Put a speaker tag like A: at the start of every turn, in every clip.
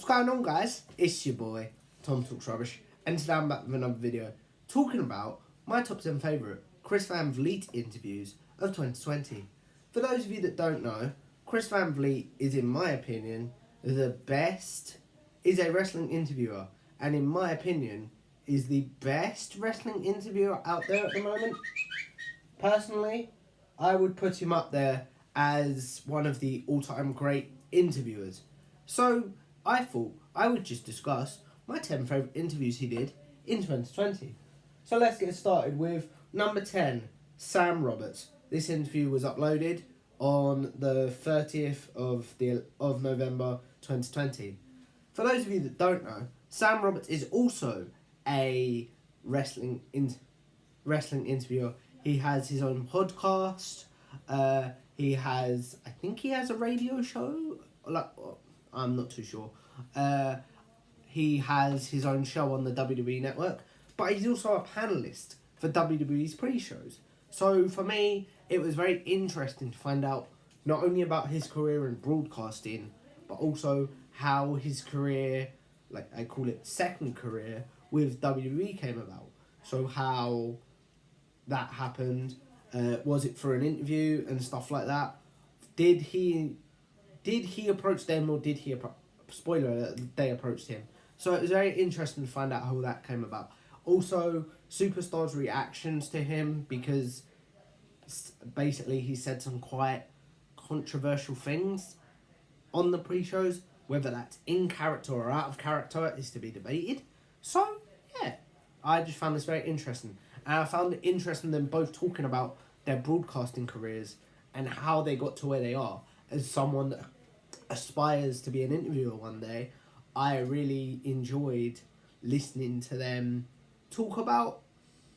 A: What's going on, guys? It's your boy, Tom Talks Rubbish, and today I'm back with another video talking about my top 10 favourite Chris Van Vliet interviews of 2020. For those of you that don't know, Chris Van Vliet is, in my opinion, is a wrestling interviewer, and in my opinion, is the best wrestling interviewer out there at the moment. Personally, I would put him up there as one of the all-time great interviewers. So, I thought I would just discuss my 10 favourite interviews he did in 2020. So let's get started with number 10, Sam Roberts. This interview was uploaded on the 30th of November 2020. For those of you that don't know, Sam Roberts is also a wrestling interviewer. He has his own podcast. He has a radio show. I'm not too sure. He has his own show on the WWE Network, but he's also a panellist for WWE's pre-shows. So for me, it was very interesting to find out not only about his career in broadcasting, but also how his career, like I call it second career, with WWE came about. So how that happened, was it for an interview and stuff like that? Did he approach them, or did he spoiler alert, they approached him? So it was very interesting to find out how that came about. Also, Superstar's reactions to him, because basically he said some quite controversial things on the pre-shows. Whether that's in character or out of character is to be debated. So, yeah, I just found this very interesting. And I found it interesting them both talking about their broadcasting careers and how they got to where they are. As someone that aspires to be an interviewer one day, I really enjoyed listening to them talk about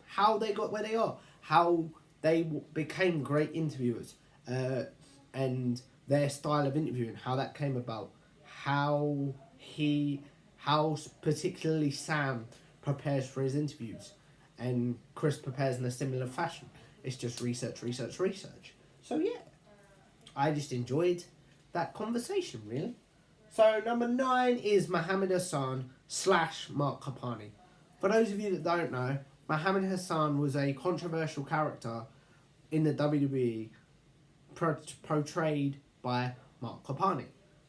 A: how they got where they are, how they became great interviewers, and their style of interviewing, how that came about, how particularly Sam prepares for his interviews, and Chris prepares in a similar fashion. It's just research. So yeah, I just enjoyed that conversation, really. So number 9 is Muhammad Hassan / Mark Kapani. For those of you that don't know, Muhammad Hassan was a controversial character in the WWE portrayed by Mark Kapani.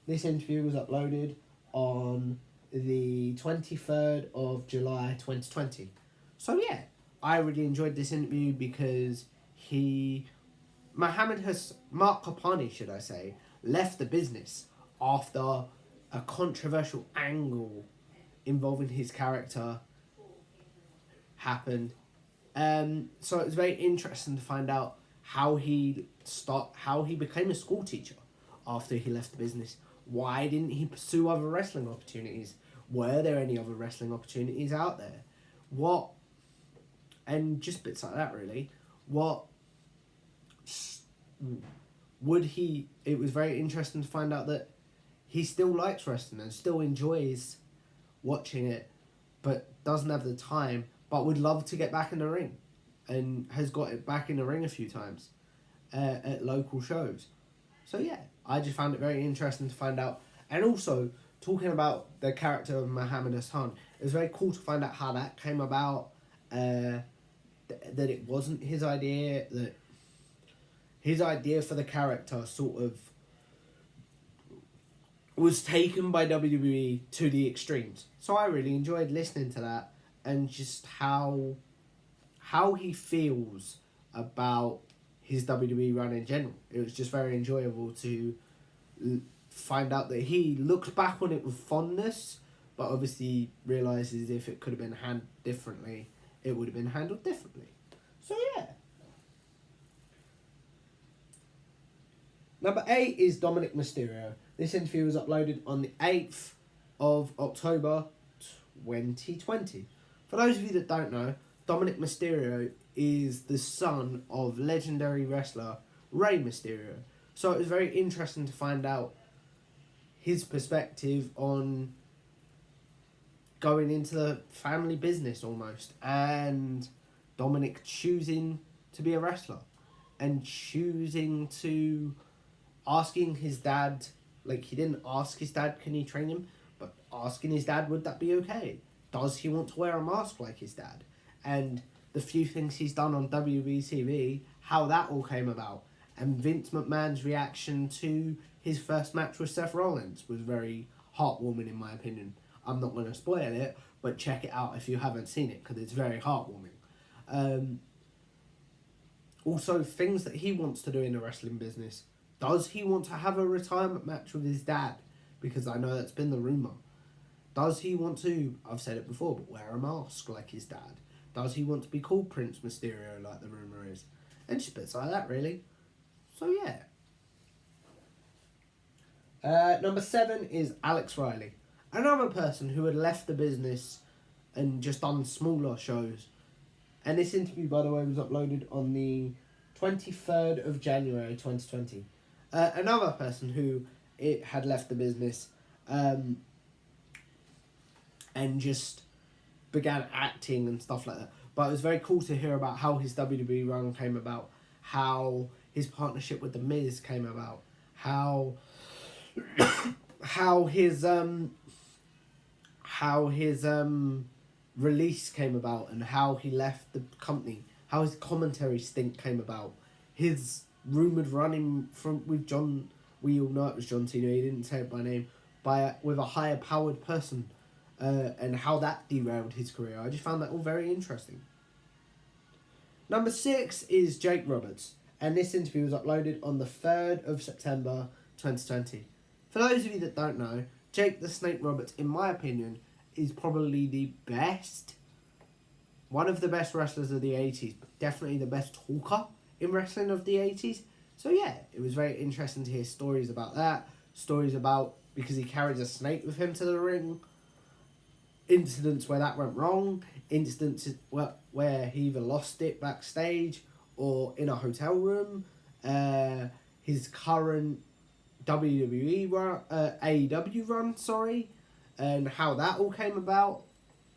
A: This interview was uploaded on the 23rd of July 2020. So yeah, I really enjoyed this interview because Mark Kapani, should I say, left the business after a controversial angle involving his character happened. So it was very interesting to find out how he became a school teacher after he left the business. Why didn't he pursue other wrestling opportunities? Were there any other wrestling opportunities out there? And just bits like that, really. It was very interesting to find out that he still likes wrestling and still enjoys watching it, but doesn't have the time, but would love to get back in the ring, and has got it back in the ring a few times at local shows. So yeah, I just found it very interesting to find out. And also, talking about the character of Muhammad Hassan, it was very cool to find out how that came about, that it wasn't his idea, that his idea for the character sort of was taken by WWE to the extremes. So I really enjoyed listening to that, and just how he feels about his WWE run in general. It was just very enjoyable to find out that he looks back on it with fondness, but obviously realises if it could have been handled differently, it would have been handled differently. So yeah. Number 8 is Dominic Mysterio. This interview was uploaded on the 8th of October 2020. For those of you that don't know, Dominic Mysterio is the son of legendary wrestler Rey Mysterio. So it was very interesting to find out his perspective on going into the family business almost, and Dominic choosing to be a wrestler and choosing to asking his dad, like he didn't ask his dad can he train him, but asking his dad, would that be okay? Does he want to wear a mask like his dad? And the few things he's done on WWE TV, how that all came about. And Vince McMahon's reaction to his first match with Seth Rollins was very heartwarming in my opinion. I'm not going to spoil it, but check it out if you haven't seen it, because it's very heartwarming. Also, things that he wants to do in the wrestling business. Does he want to have a retirement match with his dad? Because I know that's been the rumour. Does he want to, I've said it before, but wear a mask like his dad? Does he want to be called Prince Mysterio like the rumour is? And just bits like that, really. So, yeah. Number 7 is Alex Riley. Another person who had left the business and just done smaller shows. And this interview, by the way, was uploaded on the 23rd of January 2020. Another person who had left the business and just began acting and stuff like that. But it was very cool to hear about how his WWE run came about, how his partnership with The Miz came about, how his release came about, and how he left the company, how his commentary stint came about, his rumoured running with John, we all know it was John Cena, he didn't say it by name, with a higher powered person, and how that derailed his career. I just found that all very interesting. Number 6 is Jake Roberts, and this interview was uploaded on the 3rd of September 2020. For those of you that don't know, Jake the Snake Roberts, in my opinion, is probably the best, one of the best wrestlers of the 80s, but definitely the best talker in wrestling of the 80s. So yeah, it was very interesting to hear stories about that, stories about, because he carries a snake with him to the ring, incidents where that went wrong, instances where he either lost it backstage or in a hotel room, his current WWE run, AEW run, sorry, and how that all came about,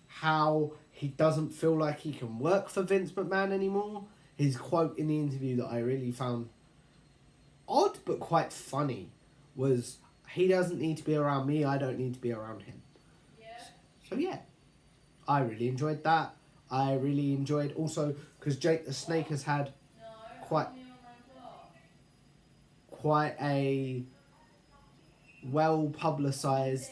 A: how he doesn't feel like he can work for Vince McMahon anymore. His quote in the interview that I really found odd but quite funny was, he doesn't need to be around me, I don't need to be around him. So yeah, I really enjoyed that. I really enjoyed also, because Jake the Snake has had quite a well publicized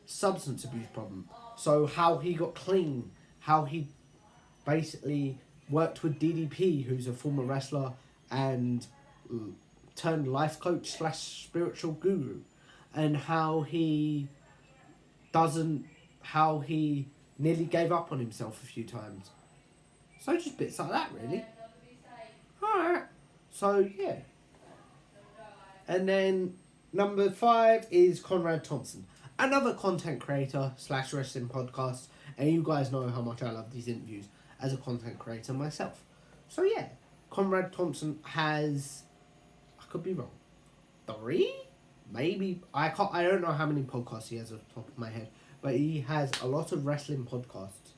A: substance abuse problem. So how he got clean, how he basically worked with DDP, who's a former wrestler and turned life coach / spiritual guru, and how he nearly gave up on himself a few times. So just bits like that, really. Alright. So, yeah. And then number 5 is Conrad Thompson. Another content creator / wrestling podcast. And you guys know how much I love these interviews as a content creator myself. So, yeah. Conrad Thompson has, I could be wrong, 3? Maybe. I don't know how many podcasts he has off the top of my head. But he has a lot of wrestling podcasts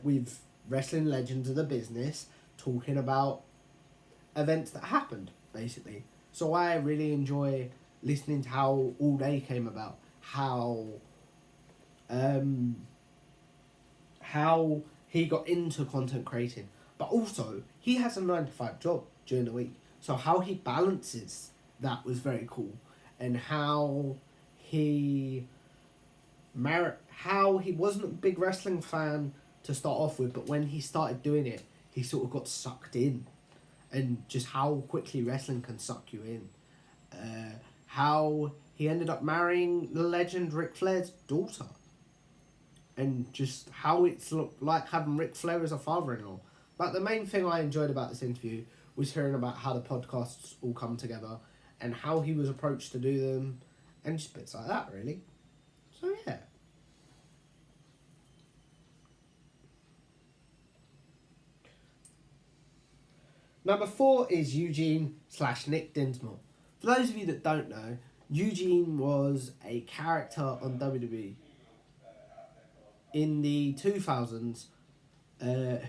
A: with wrestling legends of the business talking about events that happened, basically. So I really enjoy listening to how All Day came about, how he got into content creating. But also, he has a 9-to-5 job during the week. So how he balances that was very cool. And how he wasn't a big wrestling fan to start off with, but when he started doing it, he sort of got sucked in, and just how quickly wrestling can suck you in. How he ended up marrying the legend Ric Flair's daughter, and just how it's like having Ric Flair as a father-in-law. But the main thing I enjoyed about this interview was hearing about how the podcasts all come together, and how he was approached to do them, and just bits like that, really. So, yeah. Number 4 is Eugene / Nick Dinsmore. For those of you that don't know, Eugene was a character on WWE in the 2000s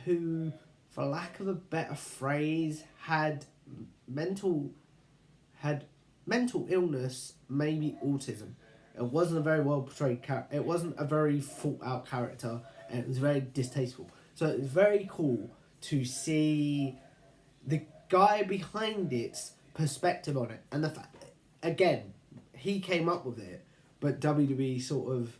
A: who, for lack of a better phrase, had mental mental illness, maybe autism. It wasn't a very well portrayed character. It wasn't a very thought out character, and it was very distasteful. So it was very cool to see the guy behind its perspective on it, and the fact that, again, he came up with it, but WWE sort of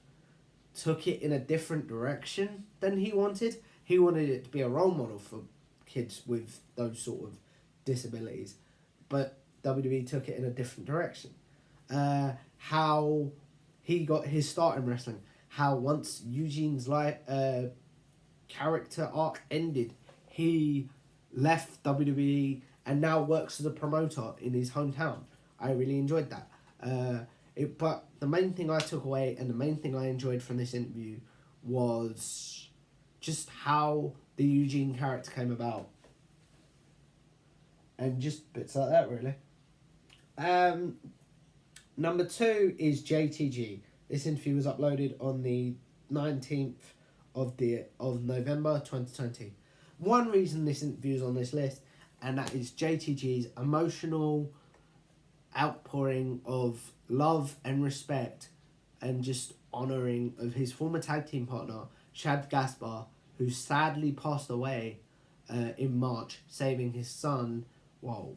A: took it in a different direction than he wanted. He wanted it to be a role model for kids with those sort of disabilities, but WWE took it in a different direction. How he got his start in wrestling, how once Eugene's character arc ended, he left WWE and now works as a promoter in his hometown. I really enjoyed that. But the main thing I took away and the main thing I enjoyed from this interview was just how the Eugene character came about. And just bits like that, really. Number 2 is JTG. This interview was uploaded on the 19th of November 2020. One reason this interview is on this list, and that is JTG's emotional outpouring of love and respect and just honouring of his former tag team partner, Shad Gaspar, who sadly passed away in March, saving his son while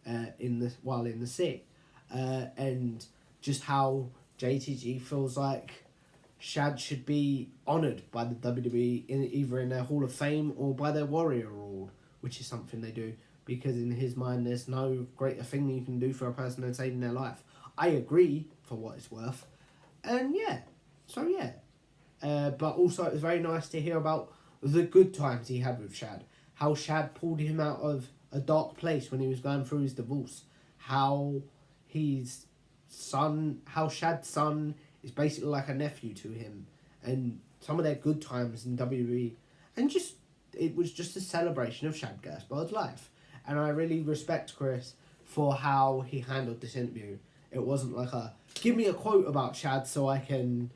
A: in the sick. And just how JTG feels like Shad should be honoured by the WWE either in their Hall of Fame or by their Warrior Award, which is something they do, because in his mind there's no greater thing you can do for a person than saving their life. I agree, for what it's worth. And but also it was very nice to hear about the good times he had with Shad. How Shad pulled him out of a dark place when he was going through his divorce. How Shad's son is basically like a nephew to him. And some of their good times in WWE. And it was just a celebration of Shad Gaspar's life. And I really respect Chris for how he handled this interview. It wasn't like give me a quote about Shad so I can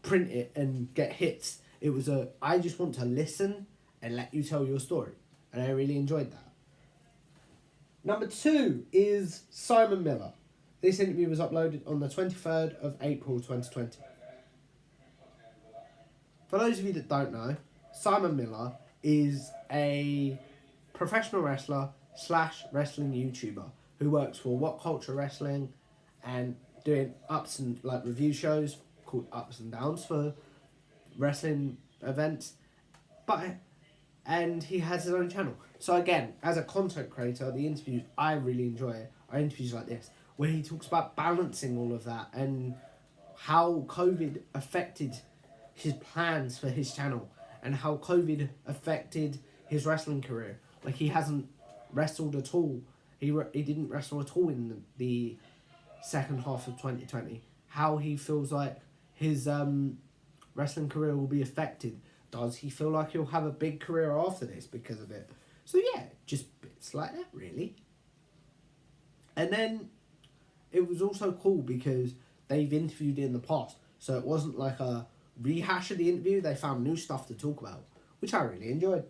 A: print it and get hits. It was I just want to listen and let you tell your story. And I really enjoyed that. Number 2 is Simon Miller. This interview was uploaded on the 23rd of April 2020. For those of you that don't know, Simon Miller is a professional wrestler / wrestling YouTuber who works for What Culture Wrestling and doing review shows called Ups and Downs for wrestling events. And he has his own channel. So again, as a content creator, the interviews I really enjoy are interviews like this, where he talks about balancing all of that and how COVID affected his plans for his channel and how COVID affected his wrestling career. Like, he hasn't wrestled at all. He didn't wrestle at all in the second half of 2020. How he feels like his wrestling career will be affected. Does he feel like he'll have a big career after this because of it? So yeah, just bits like that, really. And then it was also cool because they've interviewed in the past, so it wasn't like a rehash of the interview. They found new stuff to talk about, which I really enjoyed.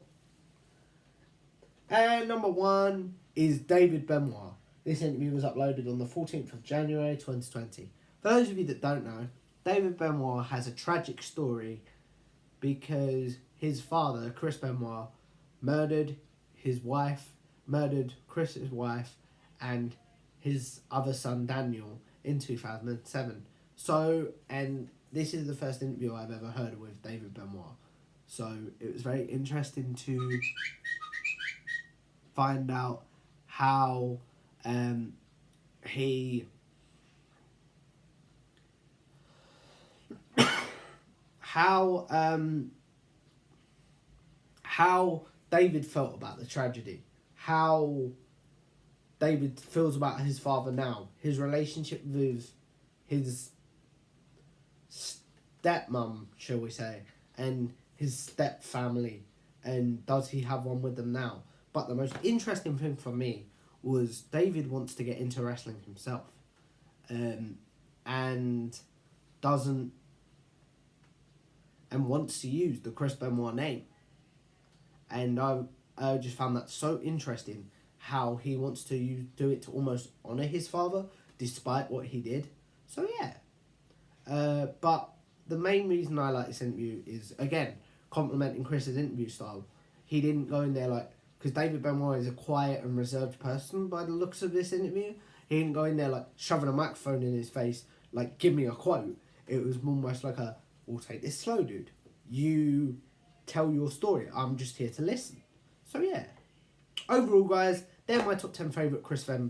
A: And number 1 is David Benoit. This interview was uploaded on the 14th of January 2020. For those of you that don't know, David Benoit has a tragic story because his father, Chris Benoit, murdered his wife, murdered Chris's wife, and his other son Daniel in 2007. So, and this is the first interview I've ever heard with David Benoit. So it was very interesting to find out how how David felt about the tragedy, how David feels about his father now, his relationship with his stepmom, shall we say, and his stepfamily, and does he have one with them now? But the most interesting thing for me was David wants to get into wrestling himself, and wants to use the Chris Benoit name. And I just found that so interesting, how he wants to do it to almost honour his father, despite what he did. So yeah. But the main reason I like this interview is, again, complimenting Chris's interview style. He didn't go in there like... Because David Benoit is a quiet and reserved person by the looks of this interview. He didn't go in there like shoving a microphone in his face, like, give me a quote. It was almost like a, we'll take this slow, dude. You tell your story. I'm just here to listen. So yeah. Overall, guys, they're my top 10 favourite Chris Van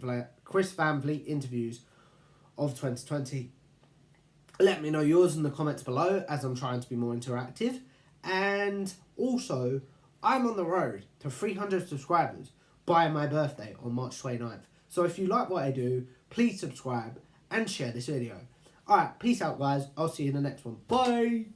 A: Vliet interviews of 2020. Let me know yours in the comments below, as I'm trying to be more interactive. And also, I'm on the road to 300 subscribers by my birthday on March 29th. So if you like what I do, please subscribe and share this video. Alright, peace out, guys. I'll see you in the next one. Bye!